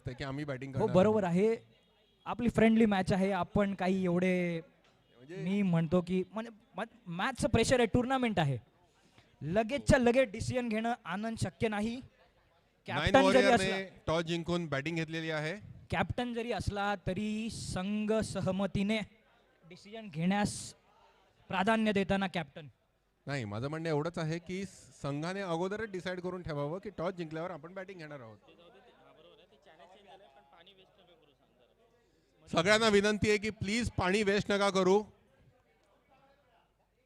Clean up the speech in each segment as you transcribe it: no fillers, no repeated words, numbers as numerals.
असते की आम्ही बॅटिंग हो बरोबर आहे, आपली फ्रेंडली मॅच आहे. आपण काही एवढे मी म्हणतो की मॅचचं प्रेशर आहे, टुर्नामेंट आहे, लगेचच्या लगेच डिसिजन घेणं आनंद शक्य नाही. नाईन कॅप्टन जरी वॉरियरने असला टॉस जिंकून बॅटिंग घेतलेली आहे. कॅप्टन जरी असला तरी संघ सहमतीने डिसिजन घेण्यास प्राधान्य देताना कॅप्टन. नाही, माझं म्हणणं एवढंच आहे की संघाने अगोदरच डिसाईड करून ठेवावं की टॉस जिंकल्यावर आपण बॅटिंग घेणार आहोत. सगळ्यांना विनंती आहे की प्लीज पाणी वेस्ट नका करू.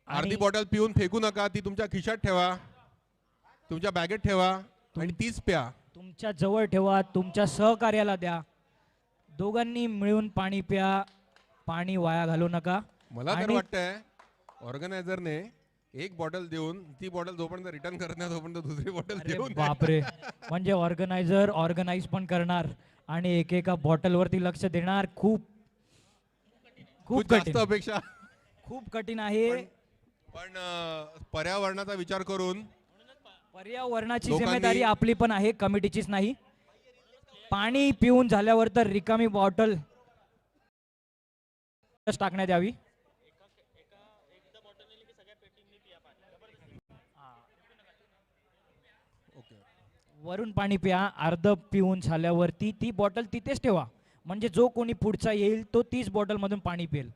अर्धी बॉटल पिऊन फेकू नका, ती तुमच्या खिशात ठेवा, तुमच्या बॅगेत ठेवा आणि तीच प्या. तुमच्या जवळ ठेवा, तुमच्या सहकार्याला द्या, दोघांनी मिळून पाणी प्या, पाणी वाया घालू नका. मला तर वाटतंय ऑर्गनायझरने एक बॉटल देऊन ती बॉटल जोपर्यंत रिटर्न करत नाही तोपर्यंत दुसरी बॉटल देऊन. बापरे, म्हणजे ऑर्गनायझर ऑर्गनाइज पण करणार आणि एकेका बॉटल वरती लक्ष देणार. खूप खूप जास्त अपेक्षा, खूप कठीण आहे. पण पर्यावरणाचा विचार करून पर्यावरणाची जिम्मेदारी आपली पण आहे, कमिटीचीच नाही. पाणी पिऊन झाल्यावर तर रिकामी बॉटल टाकण्यात यावी. वरून पाणी प्या, अर्ध पिऊन झाल्यावरती ती बॉटल तिथेच ठेवा, म्हणजे जो कोणी पुढचा येईल तो तीच बॉटल मधून पाणी पिईल.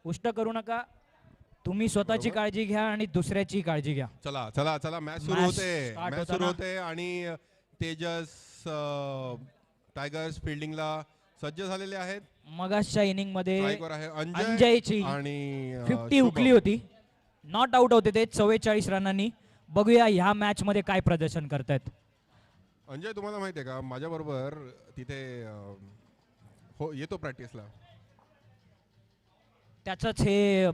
उष्ट करू नका. तुम्ही स्वतःची काळजी घ्या आणि दुसऱ्याची काळजी घ्या. चला चला चला, मॅच सुरू होते, मॅच सुरू होते आणि तेजस टायगर्स फिल्डिंगला सज्ज झालेले आहेत. मगाच्या इनिंग मध्ये अंजयची आणि 50 हुकली होती, नॉट आउट होते ते 44 रनांनी. बघूया ह्या मॅच मध्ये काय प्रदर्शन करतायत. अंजय, तुम्हाला माहिती आहे का माझ्या बरोबर तिथे हो येतो प्रॅक्टिसला. त्याचंच हे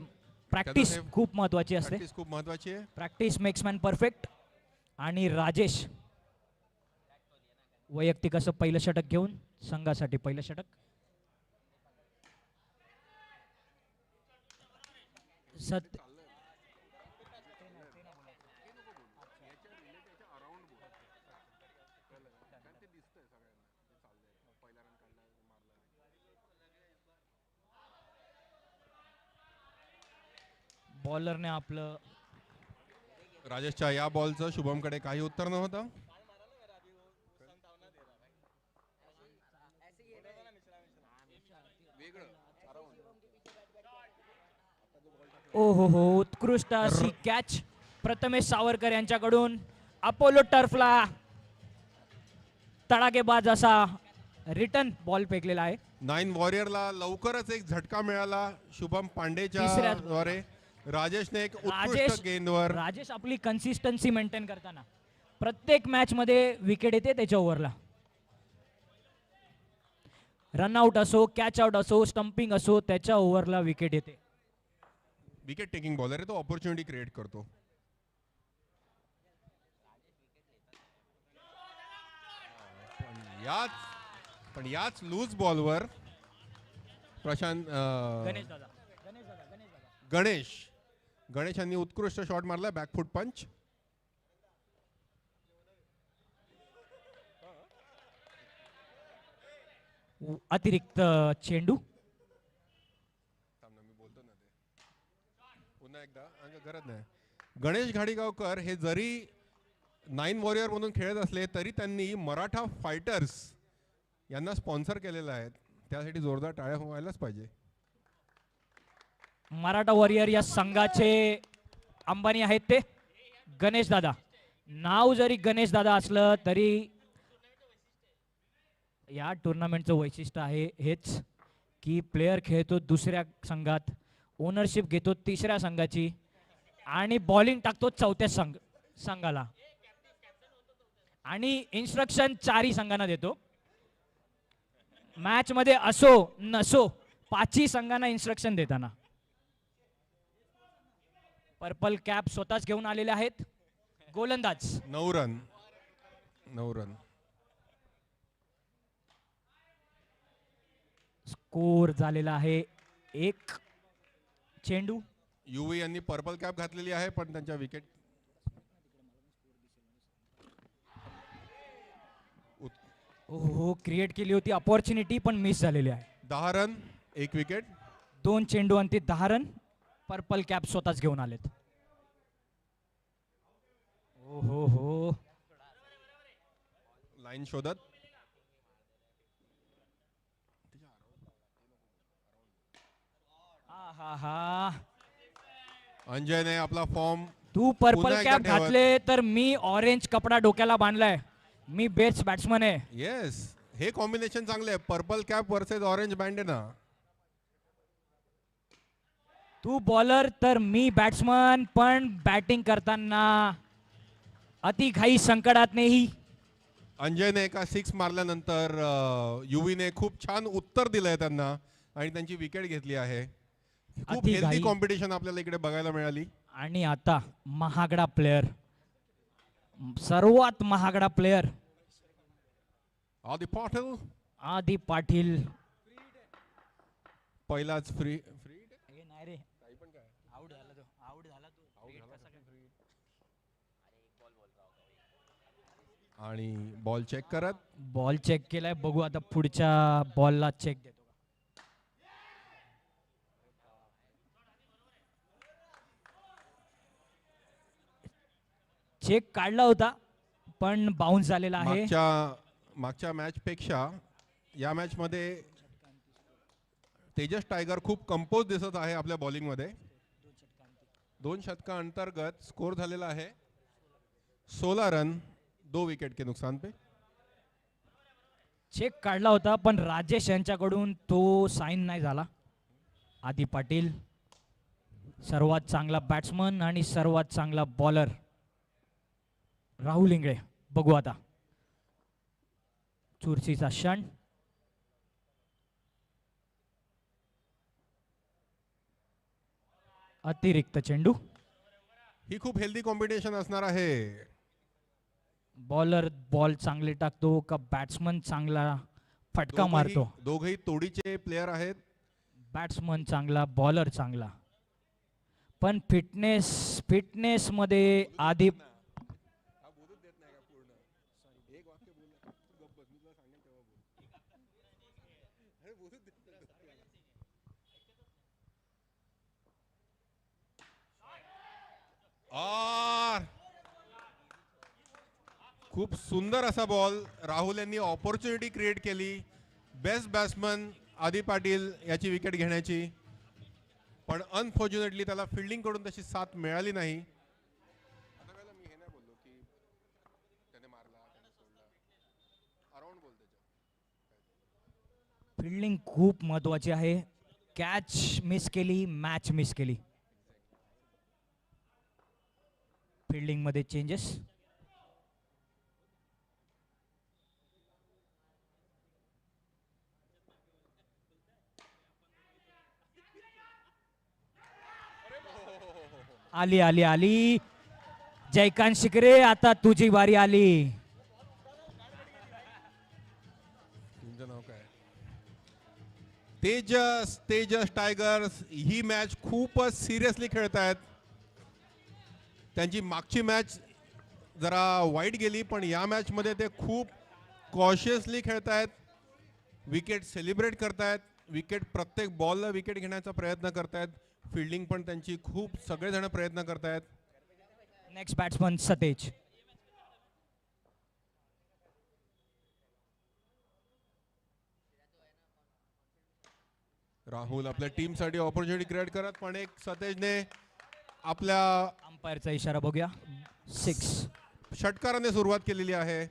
प्रॅक्टिस खूप महत्वाची असते. प्रॅक्टिस खूप महत्वाची आहे. Practice makes man perfect. आणि राजेश वैयक्तिक असं पहिलं षटक घेऊन संघासाठी पहिलं षटक. बॉलरने आपलं राजेशच्या या बॉलचं शुभमकडे काही उत्तर नव्हतं. ओहो हो, उत्कृष्ट अशी कॅच प्रथमेश सावरकर यांच्याकडून. अपोलो टर्फला तडाखेबाज असा रिटर्न बॉल फेकलेला आहे. नाईन वॉरियरला लवकरच एक झटका मिळाला शुभम पांडेच्या द्वारे. राजेशने एक उत्कृष्ट गेंदवर. राजेश आपली कन्सिस्टन्सी मेंटेन करताना प्रत्येक मॅच मध्ये विकेट येते त्याच्या ओव्हरला. रनआउट असो, कॅच आउट असो, स्टंपिंग असो, त्याच्या ओव्हरला विकेट येते. विकेट टेकिंग बॉलर आहे तो, ऑपॉर्च्युनिटी क्रिएट करतो. पण याच लूज बॉलवर प्रशांत गणेशांनी उत्कृष्ट शॉट मारला, बॅकफुट पंच. अतिरिक्त चेंडू. पुन्हा एकदा गरज नाही. गणेश घाडीगावकर हे जरी नाईन वॉरियर म्हणून खेळत असले तरी त्यांनी मराठा फायटर्स यांना स्पॉन्सर केलेलं आहे. त्यासाठी जोरदार टाळ्या व्हायलाच पाहिजे. मराठा वॉरियर या संघाचे अंबानी आहेत ते गणेश दादा. नाव जरी गणेश दादा असलं तरी या टुर्नामेंटचं वैशिष्ट्य आहे हेच की प्लेयर खेळतो दुसऱ्या संघात, ओनरशिप घेतो तिसऱ्या संघाची आणि बॉलिंग टाकतो चौथ्या संघाला आणि इन्स्ट्रक्शन चारही संघांना देतो. मॅच मध्ये असो नसो पाचही संघांना इन्स्ट्रक्शन देताना. पर्पल कॅप स्वतःच घेऊन आलेले आहेत गोलंदाज. 9 रन. स्कोर झालेला आहे 1 चेंडू. युवी यांनी पर्पल कॅप घातलेली आहे पण त्यांच्या विकेट हो, क्रिएट केली होती अपॉर्च्युनिटी पण मिस झालेली आहे. 10 रन, 1 विकेट. 2 चेंडू आणि ते 10 रन पर्पल कॅप स्वतःच घेऊन आलेत. हो हो हो. लाईन शोधत. हा हा हा. अंजयने आपला फॉर्म तू पर्पल पुन्हा एकदा कॅप ठेवत. घातले तर मी ऑरेंज कपडा डोक्याला बांधलाय. मी बेस्ट बॅट्समन आहे. येस, हे कॉम्बिनेशन चांगले आहे. पर्पल कॅप वर्सेस ऑरेंज बँडेना. तू बॉलर तर मी बॅट्समन, पण बॅटिंग करताना अति घाई संकटात नाही. अंजयने एका 6 मारल्यानंतर युवीने खूप छान उत्तर दिलंय त्यांना आणि त्यांची विकेट घेतली आहे. खूप अति हेल्दी घाई. कॉम्पिटिशन आपल्याला इकडे बघायला मिळाली. आणि आता महागडा प्लेयर, सर्वात महागडा प्लेयर आदी पाटील आदी पाटील. पहिलाच फ्री. नाही रे, आउट झाला तो. आउट झाला तो. आणि बॉल चेक करत. बॉल चेक केलाय, बघू आता पुढच्या बॉलला चेक देतो. चेक काढला होता पण बाउन्स झालेला आहे. मागच्या मॅच पेक्षा या मॅच मध्ये तेजस टायगर खूप कंपोज दिसत आहे आपल्या बॉलिंग मध्ये. 2 शतका अंतर्गत स्कोर झालेला आहे 16 रन, 2 विकेट के नुकसान पे. चेक काढला होता पण राजेश यांच्याकडून तो साइन नाही झाला. आदी पाटील सर्वात चांगला बॅट्समन आणि सर्वात चांगला बॉलर राहुल इंगळे. बघू आता चुरशीचा क्षण. अतिरिक्त चेंडू. ही खूप हेल्दी कॉम्बिनेशन असणार आहे. बॉलर बॉल चांगले टाकतो का बॅट्समन चांगला फटका मारतो. दोघेही तोडीचे प्लेयर आहेत. बॅट्समन चांगला, बॉलर चांगला, पण फिटनेस मध्ये आधी खूप सुंदर असा बॉल. राहुल यांनी ऑपॉर्च्युनिटी क्रिएट केली. बेस्ट बॅट्समन आदी पाटील याची विकेट घेण्याची, पण अनफॉर्च्युनेटली त्याला फिल्डिंग कडून तशी साथ मिळाली नाही. फिल्डिंग खूप महत्वाची आहे. कॅच मिस केली, मॅच मिस केली. फिल्डिंग मध्ये चेंजेस. आली आली आली. जयकांत शिकरे, आता तुझी बारी आली. तुमचं नाव काय? तेजस टायगर्स ही मॅच खूपच सिरियसली खेळतायत. त्यांची मागची मॅच जरा वाईट गेली, पण या मॅच मध्ये ते खूप कॉशियसली खेळतायत. विकेट सेलिब्रेट करतायत. विकेट प्रत्येक बॉलला विकेट घेण्याचा प्रयत्न करतायत. फिल्डिंग पण त्यांची खूप सगळेजण प्रयत्न करतायत. नेक्स्ट बॅट्समन सतेज. राहुल आपल्या टीम साठी ऑपॉर्च्युनिटी क्रिएट करत, पण एक सतेजने आपल्या अंपायरचा इशारा बघूया. 6 षटकाराने सुरुवात केलेली आहे.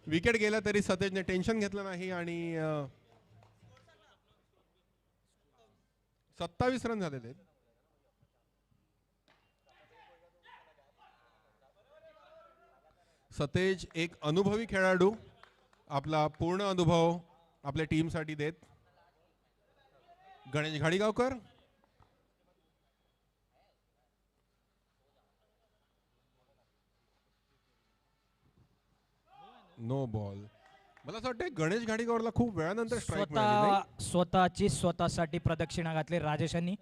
विकेट गेला तरी सतेजने टेन्शन घेतलं नाही आणि 27 रन झालेले. सतेज एक अनुभवी खेळाडू, आपला पूर्ण अनुभव आपल्या टीम साठी देत. गणेश घाडीगावकर. No ball. मला असं वाटतं गणेश घाडीगावरला खूप वेळानंतर स्ट्राईक मिळाली नाही. स्वतःची स्वतःसाठी प्रदक्षिणा घातली राजेशांनी.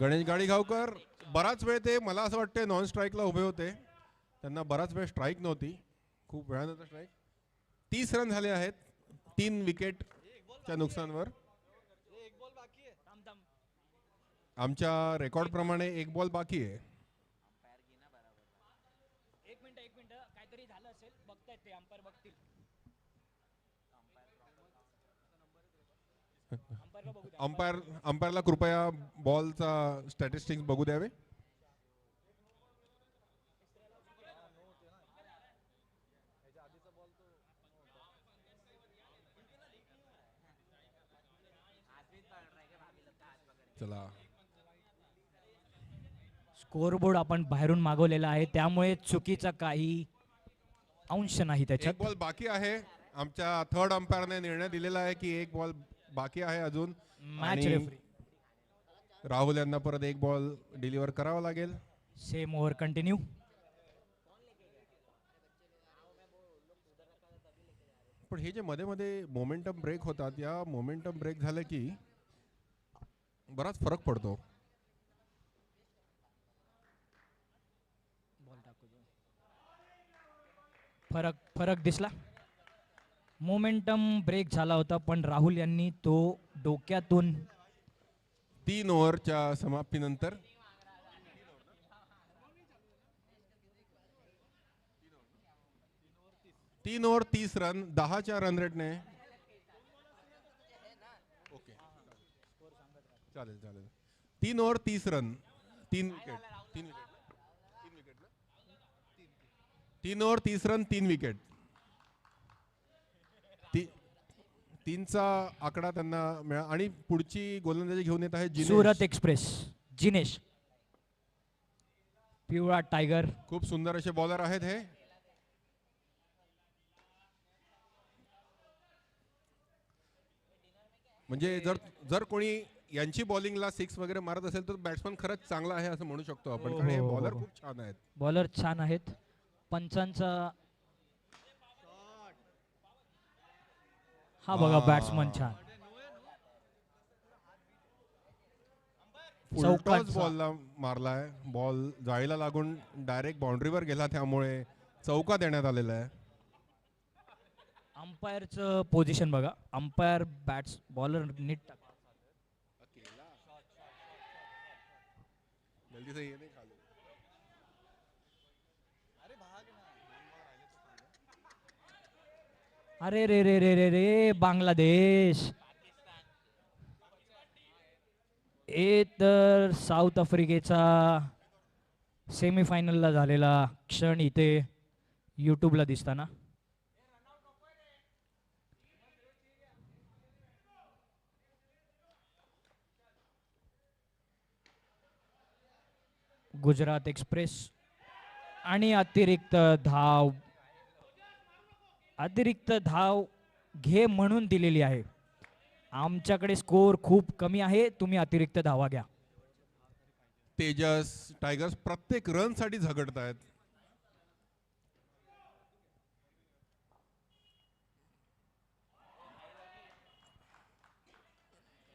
गणेश गाडीगावकर बराच वेळ ते मला असं वाटतं नॉन स्ट्राईकला उभे होते, त्यांना बराच वेळ स्ट्राईक नव्हती, खूप वेळानंतर स्ट्राईक. 30 रन झाले आहेत 3 विकेटच्या नुकसानवर. आमच्या रेकॉर्ड प्रमाणे एक बॉल बाकी आहे. एक मिनिट काहीतरी झालं असेल, बघतायत ते अंपायर बघतील. अंपायरला कृपया बॉलचा स्टॅटिस्टिक्स बघू द्यावे. चला, स्कोअरबोर्ड आपण बाहेरून मागवलेला आहे, त्यामुळे चुकीचा काही अंश नाही त्याच्यात. एक बॉल बाकी आहे. आमच्या थर्ड अंपायरने निर्णय दिलेला आहे की एक बॉल बाकी आहे अजून. Match referee. राहुल यांना परत एक बॉल डिलिव्हर करावा लागेल. Same over continue. पण हे जे मध्ये मध्ये मोमेंटम ब्रेक होतात, या मोमेंटम ब्रेक झाले की बराच फरक पडतो. फरक दिसला. मोमेंटम ब्रेक झाला होता, पण राहुल यांनी तो डोक्यातून 3 ओव्हरच्या समाप्तीनंतर 3 ओव्हर 30 रन 10च्या रन रेटने. ओके, चालेल 3 over 30 run 3 wicket 3 over 30 run 3 wicket. 3चा आकडा त्यांना मिळा. आणि पुढची गोलंदाजी घेऊन येत आहे सुरत एक्सप्रेस जिनेश. पिवळा टायगर. खूप सुंदर असे बॉलर आहेत हे. म्हणजे जर कोणी यांची बॉलिंगला 6 वगैरे मारत असेल तर बॅट्समन खरंच चांगला आहे असं म्हणू शकतो आपण, कारण हे बॉलर खूप छान आहेत. बॉलर छान आहेत. पंचांचा हा बघा, बॅट्समन छान. फुलटॉस बॉलला मारलाय. बॉल जाळीला लागून डायरेक्ट बाउंड्रीवर गेला, त्यामुळे चौका देण्यात आलेला आहे. अंपायरचं पोझिशन बघा. अंपायर बॉलर नीट टाक. अरे रे रे रे रे रे बांगलादेश. हे तर साऊथ आफ्रिकेचा सेमीफायनलला झालेला क्षण इथे यूट्यूबला दिसताना. गुजरात एक्सप्रेस आणि अतिरिक्त धाव घे म्हणून दिलेली आहे. आमच्याकडे स्कोर खूप कमी आहे, तुम्ही अतिरिक्त धावा घ्या. तेजस टायगर्स प्रत्येक रन साठी झगडत आहेत.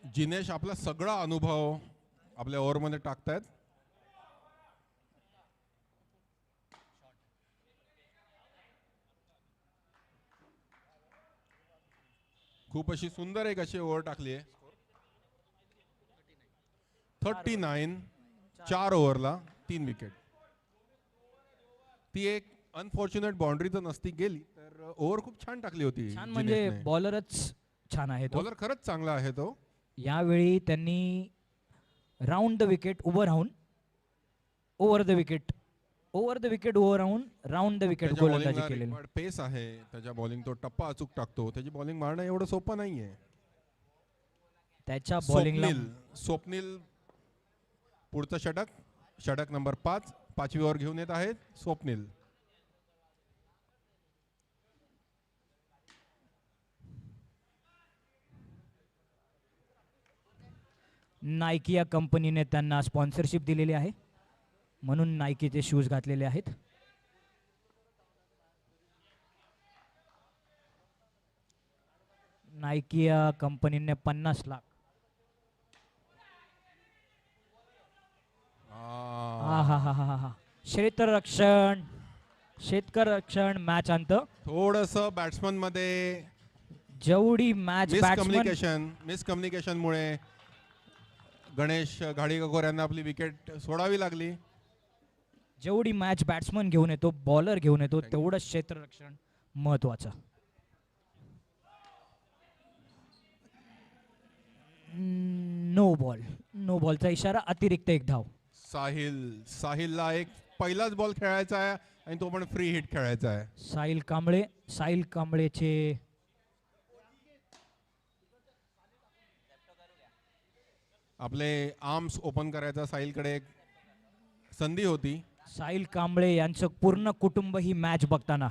जिनेश आपला सगळा अनुभव आपल्या ओव्हरमध्ये टाकतायत. खूप अशी सुंदर एक अशी ओव्हर टाकली आहे. 39 4 ओव्हरला 3 विकेट. ती एक अनफॉर्च्युनेट बाउंड्री जर नसती गेली तर ओव्हर खूप छान टाकली होती. छान म्हणजे बॉलरच छान आहे तो. बॉलर खरंच चांगला आहे तो. यावेळी त्यांनी राऊंड द विकेट उभं राहून ओव्हर द विकेट उभं राहून राऊंड द विकेट गोलंदाजी केलेली. पेस आहे त्याच्या बॉलिंग, तो टप्पा अचूक टाकतो. त्याची बॉलिंग मारणं एवढं सोपं नाहीये. त्याच्या बॉलिंगला स्वप्नील पुढचा षटक नंबर 5, 5वी ओव्हर घेऊन येत आहेत स्वप्नील. नायकी या कंपनीने त्यांना स्पॉन्सरशिप दिलेली आहे, म्हणून नायकीचे शूज घातलेले आहेत. नायकी या कंपनीने 50 लाख हा हा हा क्षेत्ररक्षण क्षेत्ररक्षण मॅच अंत. थोडस बॅट्समन मध्ये जेवढी मॅच बॅट्समन मिसकम्युनिकेशनमुळे गणेश घाडीगोकर यांना आपली विकेट सोडावी लागली. जेवढी मॅच बॅट्समन घेऊन येतो बॉलर घेऊन येतो तेवढंच क्षेत्ररक्षण महत्वाचं. No ball. नो बॉलचा इशारा, अतिरिक्त एक धाव. साहिलला एक पहिलाच बॉल खेळायचा आहे आणि तो पण फ्री हिट खेळायचा आहे. साहिल कांबळेचे आपले आर्म्स ओपन करायचा साहिलकडे एक संधी होती. साहिल कांबळे यांचं पूर्ण कुटुंब ही मॅच बघताना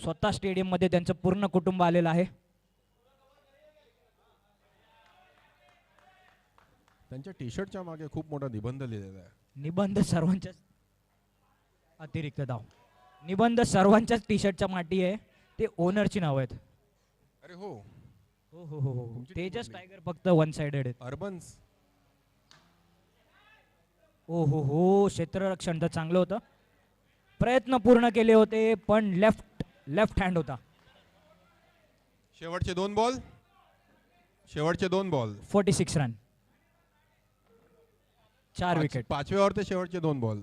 स्वतः स्टेडियम मध्ये त्यांचं पूर्ण कुटुंब आलेलं आहे. त्यांच्या टी शर्टच्या मागे खूप मोठा निबंध लिहिलेला आहे. निबंध सर्वांच्या अतिरिक्त धाव. निबंध सर्वांच्याच टी शर्टच्या माटी आहे. ते ओनरची नाव आहेत. अरे हो हो हो हो हो. तुमची तेजस team टायगर फक्त वन साइडेड आहेत. अर्बन्स. ओ हो हो. क्षेत्ररक्षण तर चांगलं होतं. प्रयत्न पूर्ण केले होते पण लेफ्ट हँड होता. शेवटचे दोन बॉल 46 रन 4 विकेट. 5व्या ओव्हरचे शेवटचे दोन बॉल.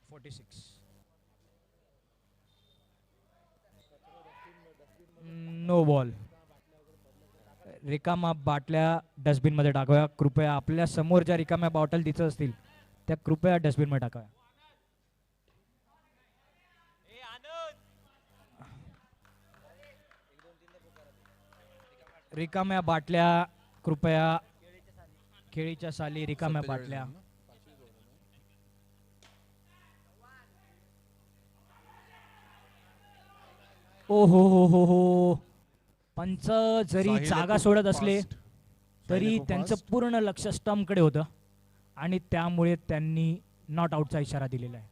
46. No ball. रिकामा बाटल्या डस्टबिन मध्ये टाकूया कृपया. आपल्या समोर ज्या रिकाम्या बॉटल दिसत असतील त्या कृपया डस्टबिन मध्ये टाकाव्या. रिकाम्या बाटल्या कृपया. केळीच्या साली रिकाम्या बाटल्या. ओ हो हो हो हो. पंच जरी साहिल जागा खूप सोडत असले fast. तरी साहिल खूप त्यांचं fast. पूर्ण लक्ष स्टंपकडे होतं आणि त्यामुळे त्यांनी नॉट आउटचा इशारा दिलेला आहे.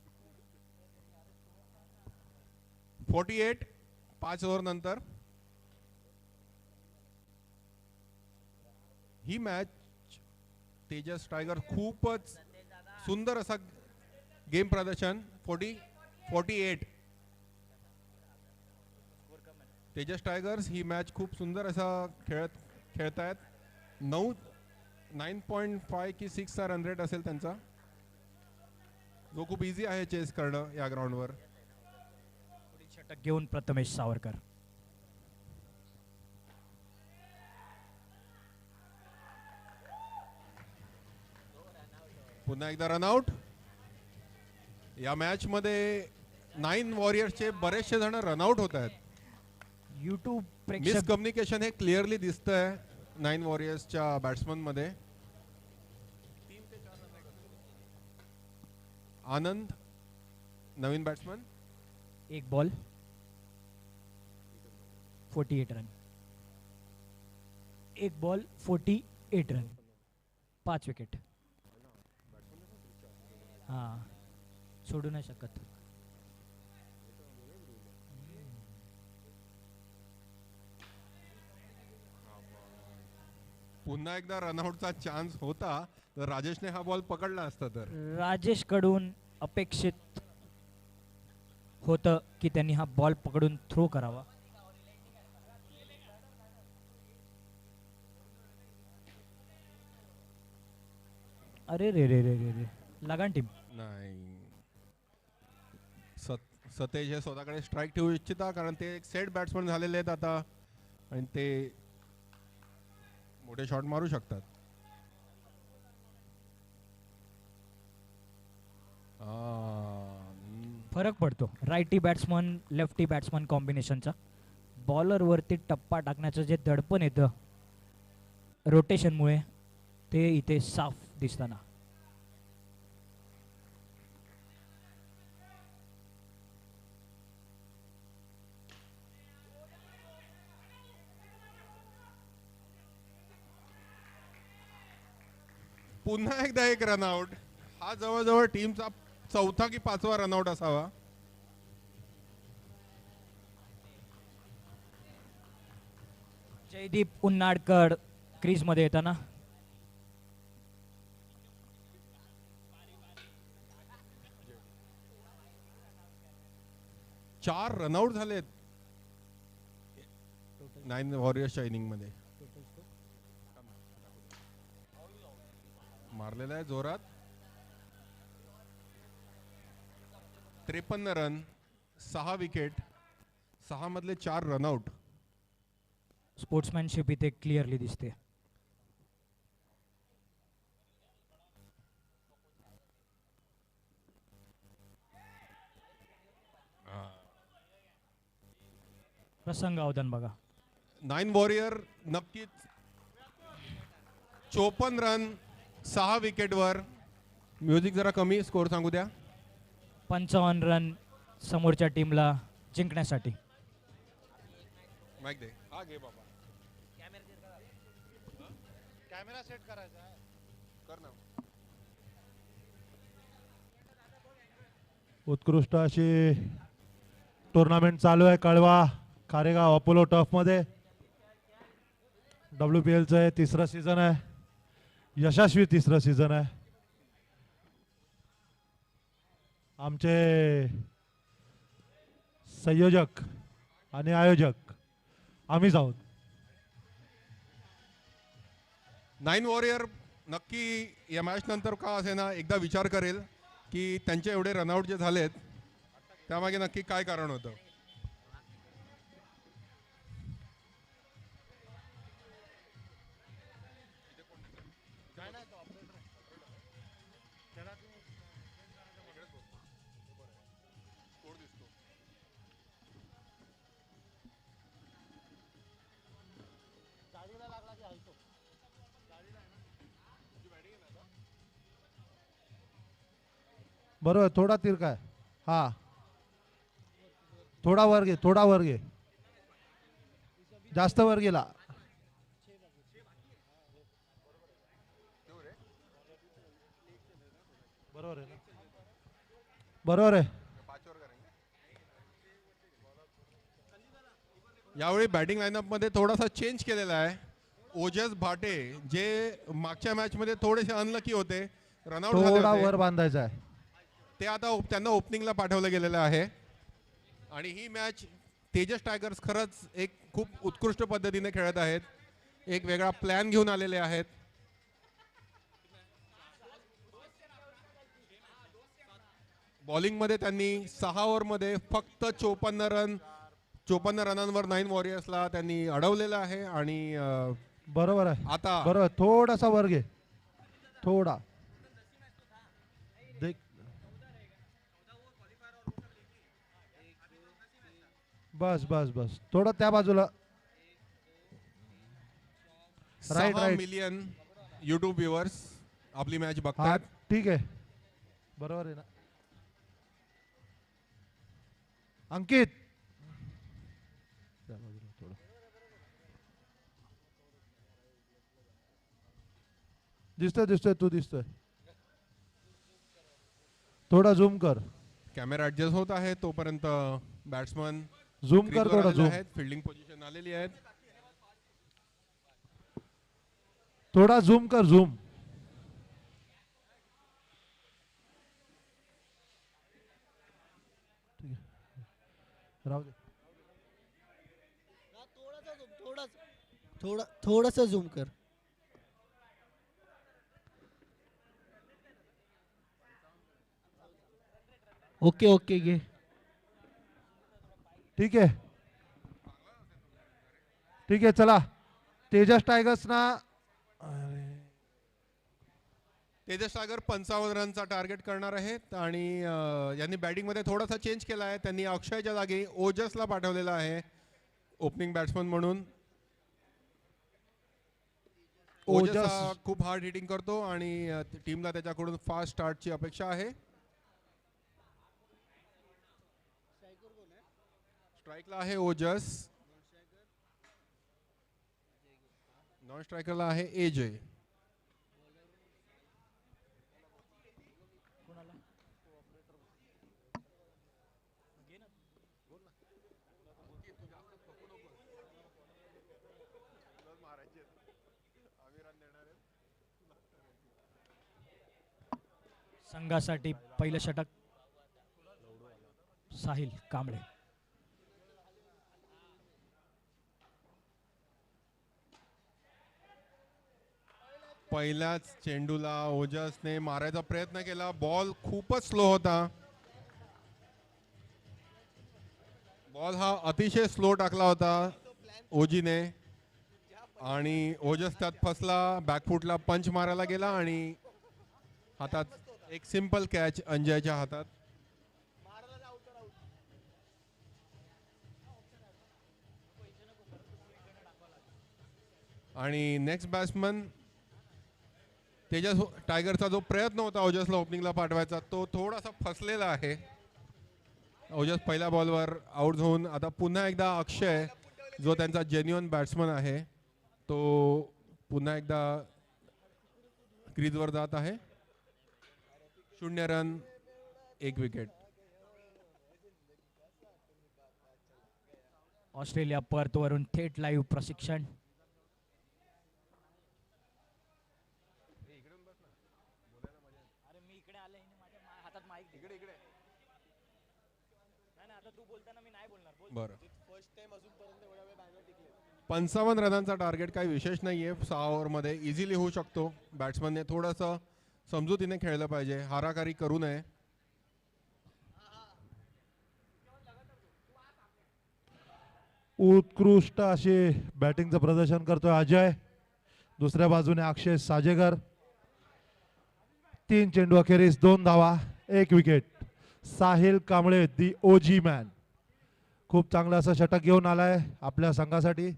48 5 ओव्हर नंतर. ही मॅच तेजस टायगर खूपच सुंदर असा गेम प्रदर्शन. 48 तेजस टायगर्स ही मॅच खूप सुंदर असा खेळतायत. 9.5 की 6 चा रन रेट असेल त्यांचा, जो खूप इझी आहे चेस करणं या ग्राउंडवर. षटक घेऊन प्रथमेश सावरकर. पुन्हा एकदा रनआउट. या मॅच मध्ये 9 वॉरियर्सचे बरेचसे जण रनआउट होत आहेत. युट्यूब प्रेक्षक मिसकम्युनिकेशन हे क्लिअरली दिसतंय 9 वॉरियर्सच्या बॅट्समन मध्ये. आनंद नवीन बॅट्समन. एक बॉल 48 रन. एक बॉल 48 रन 5 विकेट. हा सोडू नाही शकत. पुन्हा एकदा रनआउटचा चान्स होता तर राजेशने हा बॉल पकडला असता. तर राजेश कडून अपेक्षित होतं की त्यांनी हा बॉल पकडून थ्रो करावा. अरे रे रे रे रे रे. लगान टीम. नाही, सतेज हे स्वतःकडे स्ट्राईक ठेवू इच्छिता कारण ते एक सेट बॅट्समन झालेले आहेत आता आणि ते मोठे शॉट मारू शकतात. फरक पडतो रायटी बॅट्समन लेफ्टी बॅट्समन कॉम्बिनेशनचा. बॉलर वरती टप्पा टाकण्याचं जे दडपण येतं रोटेशनमुळे ते इथे साफ दिसताना. पुन्हा एकदा एक रनआउट. हा जवळजवळ टीमचा 4था की 5वा रनआउट असावा. जयदीप उन्नाडकर क्रीज मध्ये येताना. 4 रनआउट झालेत 9 वॉरियर्सच्या इनिंग मध्ये. मारलेला आहे जोरात. 53 रन, 6 विकेट, 6 मधले 4 रनआउट. स्पोर्ट्समॅनशिप इथे क्लिअरली दिसते. प्रसंग अवधान बघा. 9 वॉरियर नक्कीच 54 रन 6 विकेटवर. म्युझिक जरा कमी, स्कोर सांगू द्या. 55 रन समोरच्या टीमला जिंकण्यासाठी. माईक दे. हा घे बाबा. कॅमेरा सेट करायचा आहे. कर ना. उत्कृष्ट अशी टुर्नामेंट चालू आहे कळवा खारेगाव अपोलो टफ मध्ये. WPL चं हे 3रं सीझन आहे. यशस्वी 3रं सीझन आहे. आमचे संयोजक आणि आयोजक आम्हीच आहोत. 9 वॉरियर नक्की या मॅच नंतर का असेना एकदा विचार करेल की त्यांचे एवढे रनआउट जे झालेत त्यामागे नक्की काय कारण होतं. बरोबर. थोडा तिरका आहे. हा थोडा वर घे, थोडा वर घे, जास्त वर गेला. बरोबर आहे ना. बरोबर आहे. यावेळी बॅटिंग लाईनअप मध्ये थोडासा चेंज केलेला आहे. ओजस भाटे जे मागच्या मॅच मध्ये थोडेसे अनलकी होते, रनआउट झाले थोडा होते, वर बांधायचा आहे. ते आता त्यांना ओपनिंगला पाठवलं गेलेलं आहे. आणि ही मॅच तेजस टायगर्स खरंच एक खूप उत्कृष्ट पद्धतीने खेळत आहेत. एक वेगळा प्लॅन घेऊन आलेले आहेत. बॉलिंग मध्ये त्यांनी 6 ओव्हरमध्ये फक्त 54 रनांवर 9 वॉरियर्सला त्यांनी अडवलेलं आहे. आणि बरोबर आहे. आता बरोबर. थोडासा वर घे, थोडा देख. बस बस बस. थोडं त्या बाजूला. 6 मिलियन युट्यूब व्ह्युअर्स आपली मॅच हा बघतात. ठीक आहे. बरोबर आहे ना अंकित. त्या बाजूला थोडं. दिसतोय दिसतोय तू दिसतोय. थोडा झूम कर. कॅमेरा ऍडजस्ट होत आहे तोपर्यंत बॅट्समन झूम कर थोडा झूम. फिल्डिंग पोझिशन आलेली आहेत. थोडा झूम कर झूम. राहू दे. थोडासा झूम कर. ओके ओके घे. ठीक आहे. ठीक आहे चला. तेजस टायगर्स ना तेजस सागर 55 रनचा टार्गेट करणार आहेत. आणि यांनी बॅटिंग मध्ये थोडासा चेंज केला आहे. त्यांनी अक्षयच्या जागी ओजसला पाठवलेला आहे ओपनिंग बॅट्समन म्हणून. ओजस खूप हार्ड हिटिंग करतो आणि टीमला त्याच्याकडून फास्ट स्टार्टची अपेक्षा आहे. स्ट्राईकला आहे ओजस. नॉन स्ट्रायकरला आहे एजे. संघासाठी पहिलं षटक साहिल कांबळे. पहिल्याच चेंडूला ओजसने मारायचा प्रयत्न केला. बॉल खूपच स्लो होता. बॉल हा अतिशय स्लो टाकला होता ओजीने आणि ओजस त्यात फसला. बॅकफुटला पंच मारायला गेला आणि हातात एक सिंपल कॅच अंजयच्या हातात. आणि नेक्स्ट बॅट्समन तेजस टायगरचा जो प्रयत्न होता ओजसला ओपनिंगला पाठवायचा तो थोडासा फसलेला आहे. ओजस पहिल्या बॉलवर आउट होऊन आता पुन्हा एकदा अक्षय जो त्यांचा जेन्युअन बॅट्समन आहे तो पुन्हा एकदा क्रीजवर जात आहे. 0 रन 1 विकेट. ऑस्ट्रेलिया पर्थवरून थेट लाईव्ह प्रशिक्षण. बरं 55 रनांचा टार्गेट काही विशेष नाहीये. 6 ओव्हरमध्ये इझिली होऊ शकतो. बॅट्समनने थोडंसं समजुतीने खेळलं पाहिजे, हाराकारी करू नये. उत्कृष्ट असे बॅटिंगचं प्रदर्शन करतोय अजय. दुसऱ्या बाजूने अक्षय साजेकर. 3 चेंडू अखेरीस 2 धावा 1 विकेट. साहिल कांबळे दी ओजी मॅन खूप चांगलं असं षटक घेऊन आलाय आपल्या संघासाठी.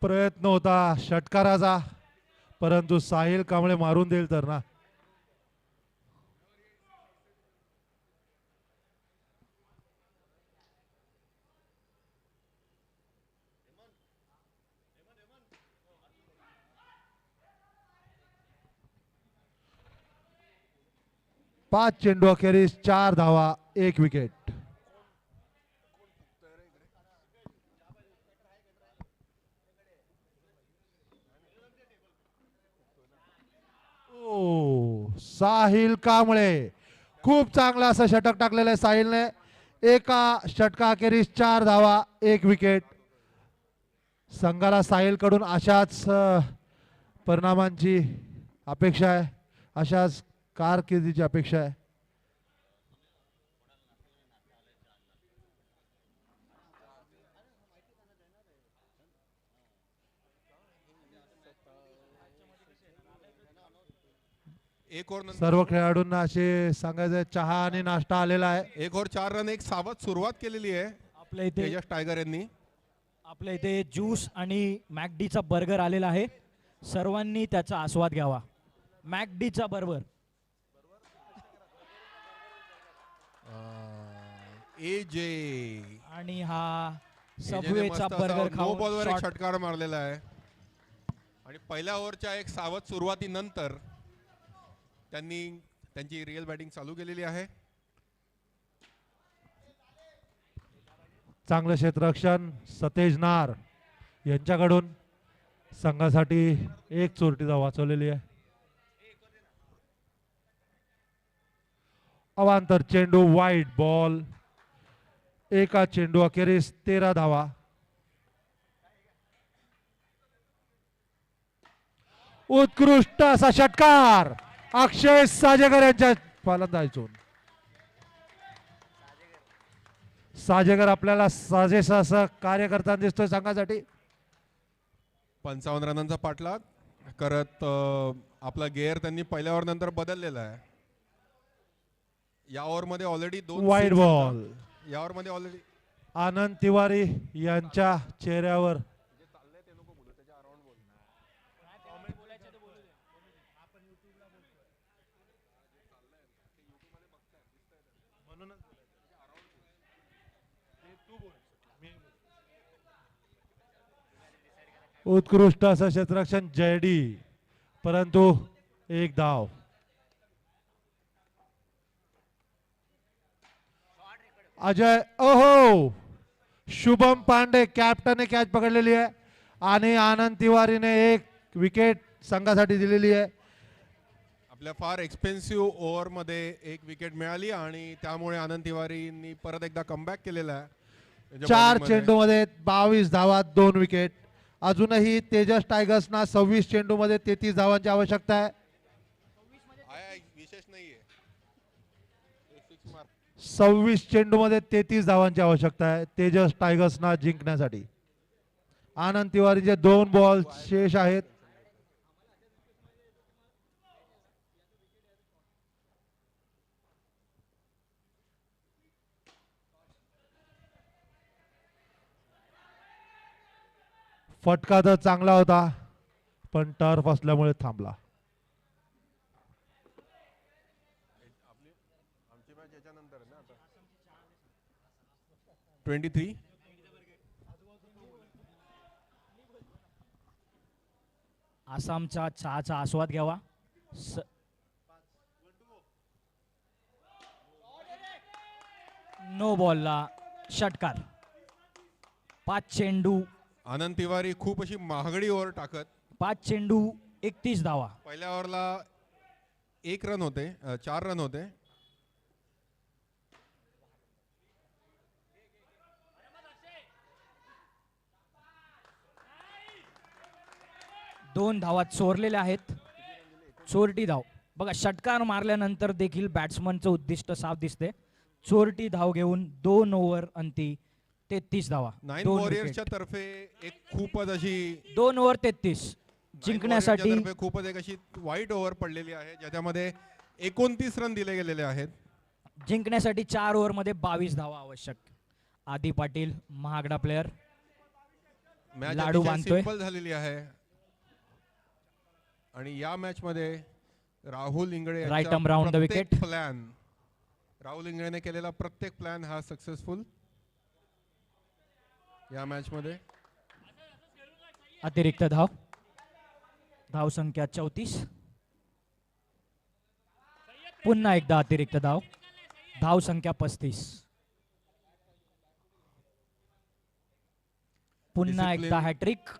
प्रयत्न होता षटकाराचा परंतु साहिल कांबळे मारून देईल तर ना. पाच चेंडू अखेरीस 4 धावा 1 विकेट. साहिल कांबळे खूप चांगला असं षटक टाकलेलं आहे साहिलने. एका षटका अखेरीस 4 धावा 1 विकेट. संघाला साहिल कडून अशाच परिणामांची अपेक्षा आहे, अशाच कारकिर्दीची अपेक्षा आहे. एक ओव्हर सर्व खेळाडूंना असे सांगायचं चहा आणि नाश्ता आलेला आहे. 1 ओव्हर 4 रन एक सावध सुरुवात केलेली आहे आपल्या इथे तेजस टायगर यांनी. आपल्या इथे ज्यूस आणि मॅकडीचा बर्गर आलेला आहे. सर्वांनी त्याचा आस्वाद घ्यावा. मॅकडीचा बर्गर. एजे आणि हा सबवेचा बर्गर नो खाऊन बॉलवर एक shot. षटकार मारलेला आहे आणि पहिल्या ओव्हरच्या एक सावध सुरुवातीनंतर त्यांनी त्यांची रिअल बॅटिंग चालू केलेली आहे. चांगलं क्षेत्ररक्षण सतेज नार यांच्याकडून संघासाठी एक चोरटी धाव वाचवलेली आहे. अवांतर चेंडू वाईड बॉल. एका चेंडू अखेरीस 13 धावा. उत्कृष्ट असा षटकार अक्षय साजेकर यांच्या फलंदाजीतून. साजेकर आपल्याला साजेसा असं कार्य करताना दिसतोय संघासाठी. 55 रनांचा पाठलाग करत आपला गेअर त्यांनी पहिल्या ओव्हर नंतर बदललेला आहे. या ओव्हर मध्ये ऑलरेडी 2 वाईड बॉल. या ओव्हर मध्ये ऑलरेडी आनंद तिवारी यांच्या चेहऱ्यावर उत्कृष्ट असं क्षेत्ररक्षण जयडी परंतु एक धाव. अजय ओहो शुभम पांडे कॅप्टनने कॅच पकडलेली आहे आणि आनंद तिवारीने एक विकेट संघासाठी दिलेली आहे. आपल्या फार एक्सपेन्सिव्ह ओव्हर मध्ये एक विकेट मिळाली आणि त्यामुळे आनंद तिवारींनी परत एकदा कमबॅक केलेला आहे. त्याच्या 4 bowling मध्ये. चेंडूमध्ये 22 धावा 2 विकेट. अजूनही तेजस टायगर्सना 26 चेंडूमध्ये 33 धावांची आवश्यकता आहे. विशेष नाहीये. 26 चेंडूमध्ये 33 धावांची आवश्यकता आहे तेजस टायगर्सना जिंकण्यासाठी. आनंद तिवारीचे 2 बॉल शेष आहेत. फटका तर चांगला होता पण टर्फ असल्यामुळे थांबला. आमची मॅच याच्यानंतर आहे ना आता. 23. आसामच्या चहाचा आस्वाद घ्यावा. नो बॉलला षटकार. 5 चेंडू आनंद तिवारी खूप अशी महागडी ओव्हर टाकत. 5 चेंडू 31 धावा. पहिल्या ओव्हरला 1 रन होते, 4 रन होते. दोन धावा चोरलेल्या आहेत. चोरटी धाव बघा, षटकार मारल्यानंतर देखील बॅट्समनचं उद्दिष्ट साफ दिसते. चोरटी धाव घेऊन 2 ओव्हर अंती 33 धावा. 9 दोन वॉरियर्सच्या wicket. तर्फे एक खूपच अशी 2 ओव्हर 33 जिंकण्यासाठी. 9 warriors च्या तर्फे खूपच एक अशी वाईट ओव्हर पडलेली आहे ज्याच्यामध्ये 29 रन दिले गेलेले आहेत. जिंकण्यासाठी 4 ओव्हर मध्ये 22 धावा आवश्यक. आदी पाटील महागडा प्लेयर. मॅच लाडू अतिशय बांधतोय. सिंपल झालेली आहे आणि या मॅच मध्ये Rahul Ingle Right arm round the wicket. Plan, Rahul इंगळेने केलेला प्रत्येक प्लॅन हा सक्सेसफुल या मॅच मध्ये. अतिरिक्त धाव. धाव संख्या 34. पुन्हा एकदा अतिरिक्त धाव. धाव संख्या 35. पुन्हा Discipline. एकदा हॅट्रिक.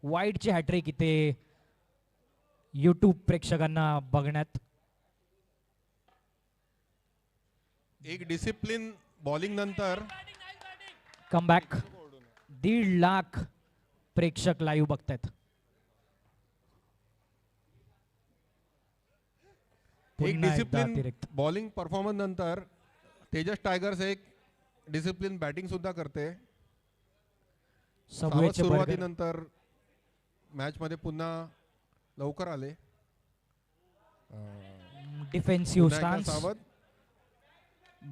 वाईडची हॅट्रिक इथे YouTube प्रेक्षकांना बघण्यात. एक डिसिप्लिन बॉलिंग नंतर कमबॅक. 1.5 लाख प्रेक्षक लाईव्ह बघतायत. एक पुन्हा एकदा डिसिप्लिन अतिरिक्त. बॉलिंग परफॉर्मन्स नंतर तेजस टायगर्स एक डिसिप्लिन बॅटिंग सुद्धा करते. सावध सबवेचे बर्गर. सुरुवातीनंतर मॅच मध्ये पुन्हा लवकर आले. डिफेन्सिव्ह पुन्हा एकदा स्टान्स. सावध.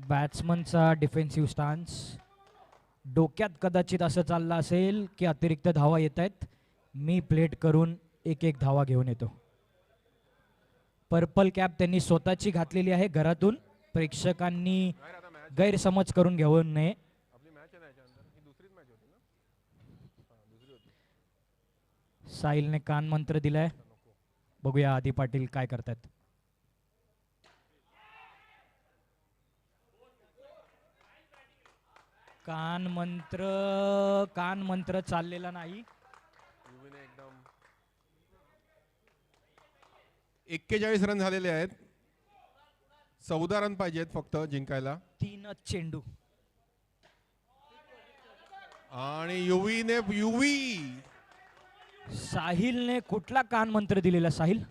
बॅट्समनचा डिफेन्सिव्ह स्टान्स. डोक्यात कदाचित असं चाललं असेल की अतिरिक्त धावा येत आहेत, मी प्लेट करून 1-1 धावा घेऊन येतो. पर्पल कॅप त्यांनी स्वतःची घातलेली आहे घरातून. प्रेक्षकांनी गैरसमज करून घेऊ नये. साहिलने कान मंत्र दिलाय. बघूया आदी पाटील काय करतात. कान मंत्र चाललेला नाही. 41 रन झालेले आहेत. 14 रन पाहिजेत फक्त जिंकायला. 3 चेंडू. आणि युवी साहिलने कुठला कान मंत्र दिलेला साहिल?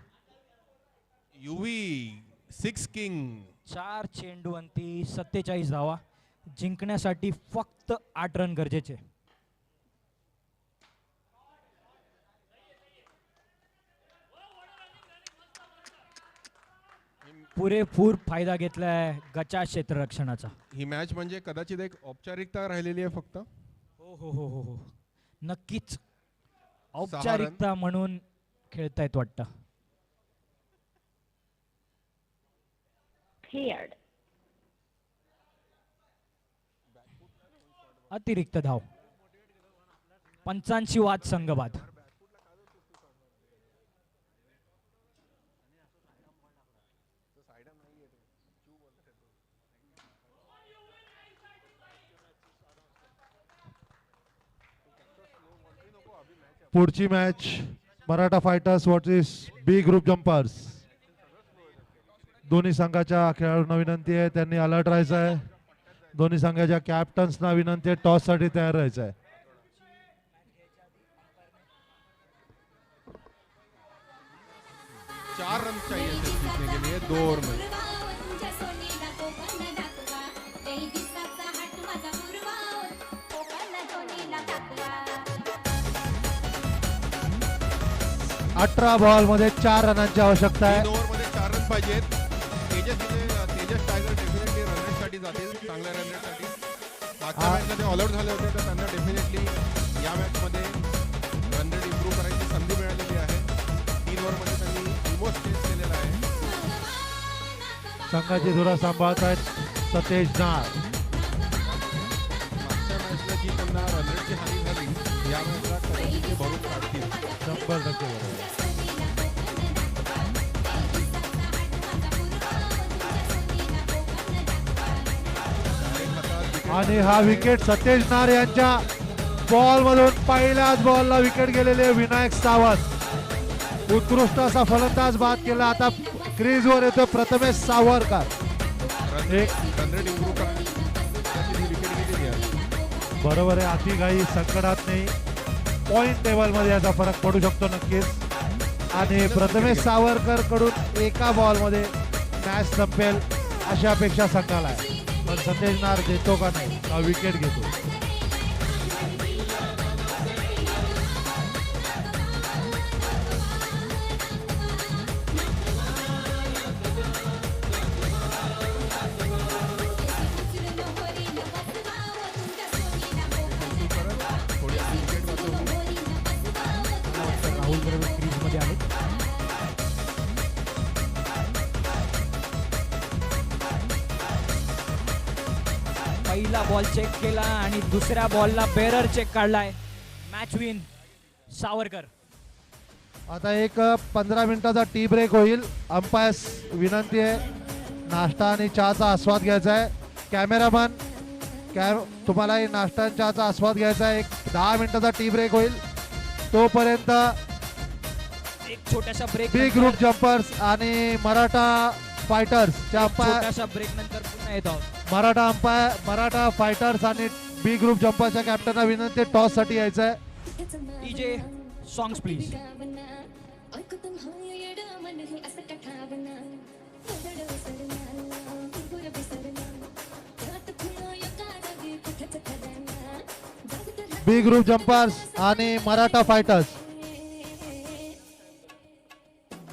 6 किंग. 4 चेंडू अंती 47 धावा. जिंकण्यासाठी फक्त 8 रन गरजेचे. पुरेपूर फायदा घेतलाय गचा क्षेत्ररक्षणाचा. ही मॅच म्हणजे कदाचित एक औपचारिकता राहिलेली आहे फक्त. हो हो हो हो हो, नक्कीच औपचारिकता म्हणून खेळतायत वाटतं. अतिरिक्त धाव. पंचांची वाद संघबाद. पुढची मॅच मराठा फायटर्स वर्सेस बी ग्रुप जम्पर्स. दोन्ही संघाच्या खेळाडूंना विनंती आहे त्यांनी अलर्ट राहायचं आहे. दोन्ही संघाच्या कॅप्टन्सना विनंती आहे टॉस साठी तयार राहायचं आहे. चार रन चाहिए थे जीतने के लिए 2 ओवर में. अठरा बॉल मध्ये 4 रनांची आवश्यकता 3 आहे. ओव्हरमध्ये 4 रन पाहिजेत. तेजस टायगर डेफिनेटली रन रेटसाठी जातील, चांगल्या रन रेटसाठी. मागच्या मॅचला ते ऑल आउट झाले होते, तर त्यांना डेफिनेटली या मॅचमध्ये रन रेट इम्प्रूव्ह करायची संधी मिळालेली आहे. 3 ओव्हरमध्ये त्यांनी ऑलमोस्ट चेस केलेला आहे. संघाची धुरा सांभाळत आहेत सतेज नाळ. मागच्या मॅचला जी त्यांना रन रेटची हानी झाली, या मॅचला कदाचित ते भरून काढतील. 100% बरोबर. आणि हा विकेट सतेज नार यांच्या बॉल मधून पहिल्याच बॉलला विकेट गेलेले विनायक सावंत. उत्कृष्ट असा फलंदाज बाद केला. आता क्रीज वर येतो Prathamesh Savarkar. Run rate improve करण्यासाठी ही विकेट गेलेली आहे. बरोबर आहे, अति घाई संकटात नाही. पॉइंट टेबल मध्ये याचा फरक पडू शकतो नक्कीच. आणि प्रथमेश सावरकर कडून एका बॉल मध्ये मॅच संपेल अशी अपेक्षा संघाला आहे. पण सतेज नार देतो का नाही, हा विकेट घेतो. थोडी अशी विकेट वाचवली. राहुल द्रविड क्रीज मध्ये आहेत. पहिला बॉल चेक केला आणि दुसऱ्या बॉलला बेरर चेक काढलाय. Match win Savarkar. आता एक 15 मिनिटाचा टी ब्रेक होईल. अंपायर्स विनंती आहे नाश्ता आणि चहाचा आस्वाद घ्यायचा आहे. कॅमेरामन तुम्हालाही नाश्ता आणि चहाचा आस्वाद घ्यायचा आहे. एक 10 मिनिटाचा टी ब्रेक होईल. तोपर्यंत एक छोट्याशा ब्रेक बी ग्रुप जम्पर्स आणि मराठा फायटर्स छोट्याशा ब्रेक नंतर पुन्हा येत आहोत. मराठा फायटर्स आणि बी ग्रुप जम्पर्सच्या कॅप्टनला विनंती टॉस साठी यायचं आहे. DJ songs please. B group jumpers आणि मराठा फायटर्स.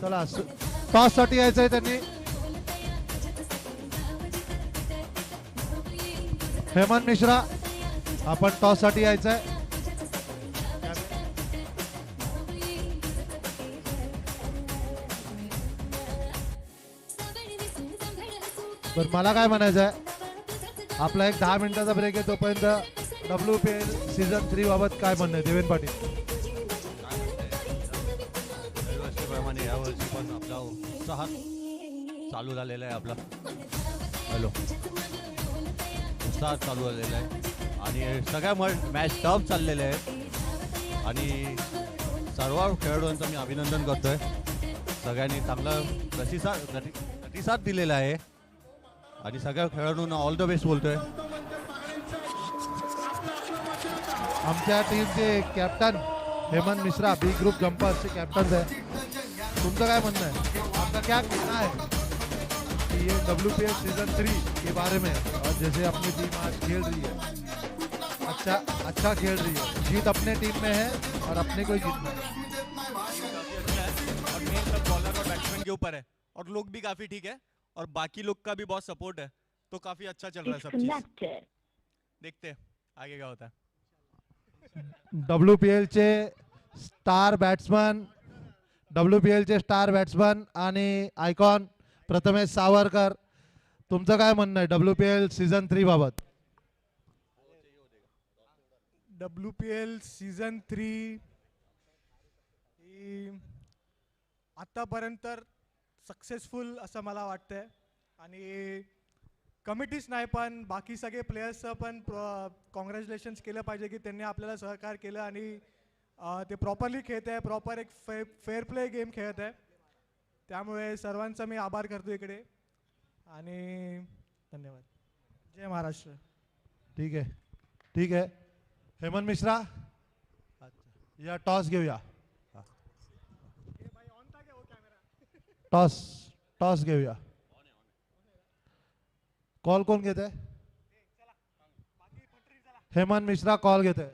चला टॉस साठी यायचंय त्यांनी. हेमंत मिश्रा आपण टॉस साठी यायचंय. तर मला काय म्हणायचं आहे, आपला एक 10 मिनिटाचा ब्रेक आहे. तोपर्यंत WPL सीझन 3 बाबत काय म्हणणं आहे देवेन पाटील? दरवर्षीप्रमाणे यावर्षी पण आपला उत्साह चालू झालेला आहे. आपला उत्साह चालू झालेला आहे आणि सगळ्या मॅच टफ चाललेले आहेत आणि सर्व खेळाडूंचं मी अभिनंदन करतोय. सगळ्यांनी चांगला प्रतिसाद दिलेला आहे आणि सगळ्या खेळाडूंना ऑल द बेस्ट बोलतोय. आमच्या टीमचे कॅप्टन हेमंत मिश्रा बी ग्रुप जम्पर्सचे कॅप्टन आहे. तुमचं काय म्हणणं है? आपका क्या कहना है कि ये WPL सीजन 3 के बारे में और जैसे अपनी टीम आज खेल रही है, अच्छा खेल रही है, जीत अपने टीम में है और अपने को ही जीतना है. और मेन सब बॉलर और बैट्समैन के ऊपर है और लोग भी काफी ठीक है और बाकी लोग का भी बहुत सपोर्ट है तो काफी अच्छा चल रहा है सब चीज. देखते हैं आगे क्या होता है. WPL चे स्टार बॅट्समन आणि आयकॉन प्रथमेश सावरकर, तुमचं काय म्हणणं आहे WPL सीझन 3 बाबत? WPL सीझन 3 ही आतापर्यंत सक्सेसफुल असं मला वाटतंय आणि कमिटीच नाही पण बाकी सगळे प्लेयर्सचं पण कॉंग्रॅच्युलेशन्स केलं पाहिजे की त्यांनी आपल्याला सहकार्य केलं आणि ते प्रॉपरली खेळत आहे. प्रॉपर एक फेअर प्ले गेम खेळत आहे. त्यामुळे सर्वांचा मी आभार करतो इकडे आणि धन्यवाद. जय महाराष्ट्र. ठीक आहे ठीक आहे. हेमंत मिश्रा या टॉस घेऊया. टॉस टॉस घेऊया. कॉल कोण घेत आहे? हेमंत मिश्रा कॉल घेत आहे.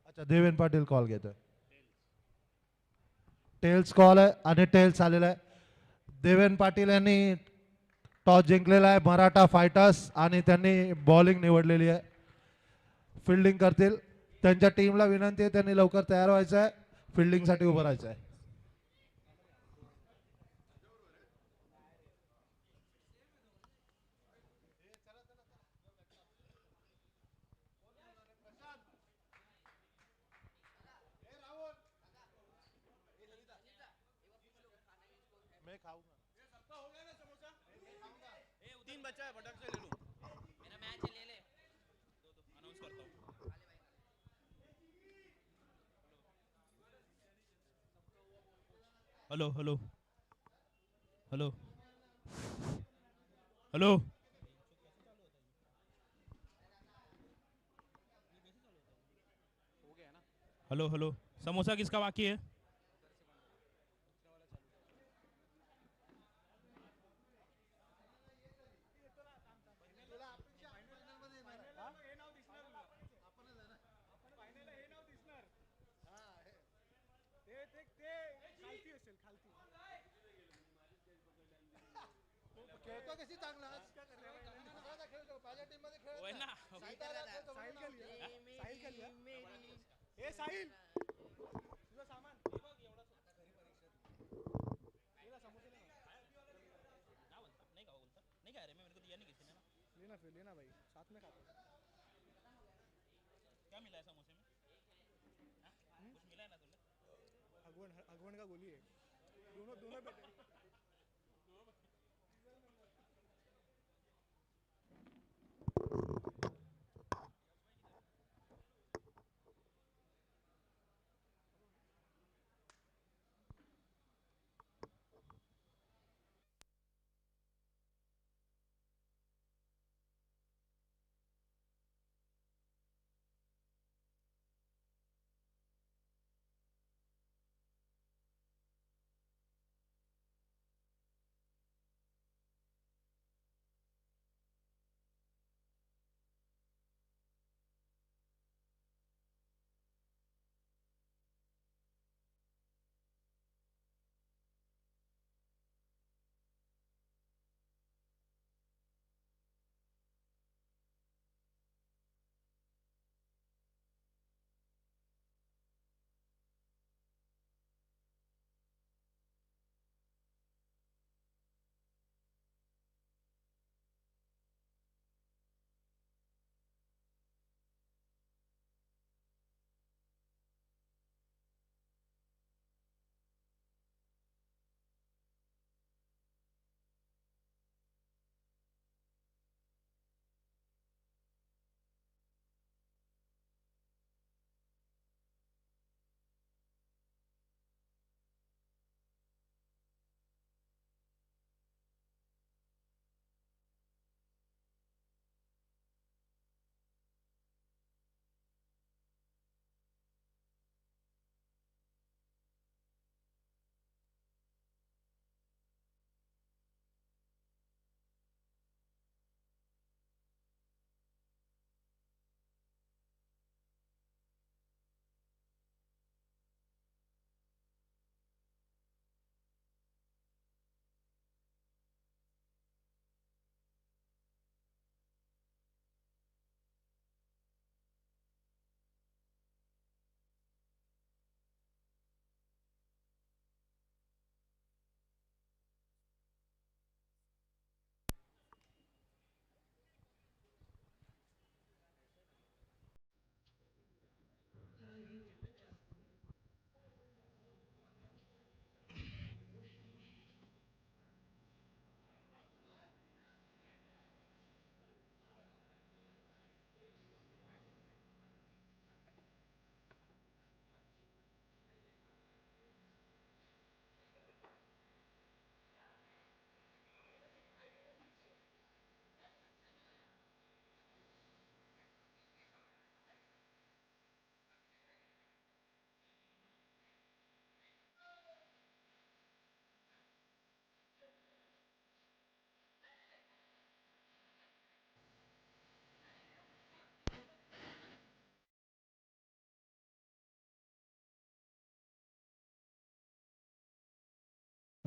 अच्छा देवेन पाटील कॉल घेतोय. टेल्स कॉल आहे आणि टेल्स आलेला आहे. देवेन पाटील यांनी टॉस जिंकलेला आहे मराठा फायटर्स आणि त्यांनी बॉलिंग निवडलेली आहे. फिल्डिंग करतील. त्यांच्या टीमला विनंती आहे त्यांनी लवकर तयार व्हायचं आहे. फिल्डिंगसाठी उभं राहायचं आहे. तीन बच्चा है फटाक से ले लो. मेरा मैच ले ले. अनाउंस करता हूँ. Hello hello hello hello. Hello hello. Samosa किसका बाकी है? साहिल तुझं सामान लेना फिर लेना भाई साथ में खाते क्या मिला है समोसे में? कुछ मिला है ना तुमने? अगवन का गोली है. दोनों दोनों बेटे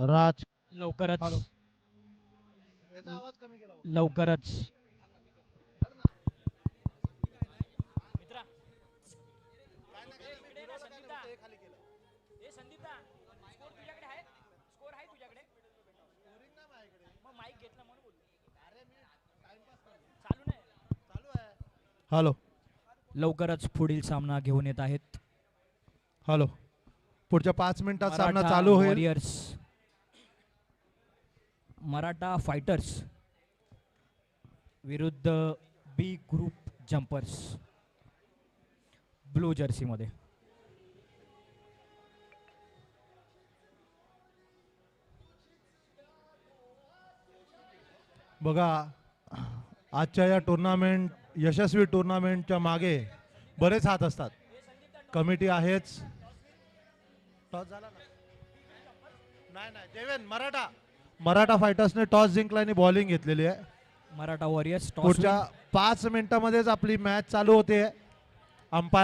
राज लवकरच लवकरच हॅलो लवकरच पुढील सामना घेऊन येत आहेत हॅलो पुढच्या 5 मिनिटात सामना मराठा चालू होईल. वॉरियर्स मराठा फायटर्स विरुद्ध बी ग्रुप जम्पर्स ब्लू जर्सी मध्ये. बघा आजच्या या टुर्नामेंट यशस्वी टुर्नामेंटच्या मागे बरेच हात असतात. कमिटी आहेच. टॉस झाला ना? नाही देवेन मराठा फायटर्सने टॉस जिंकला आणि बॉलिंग घेतलेली आहे. मराठा वॉरियर्स पुढच्या 5 मिनिटांमध्येच आपली मॅच चालू होते. अंपायर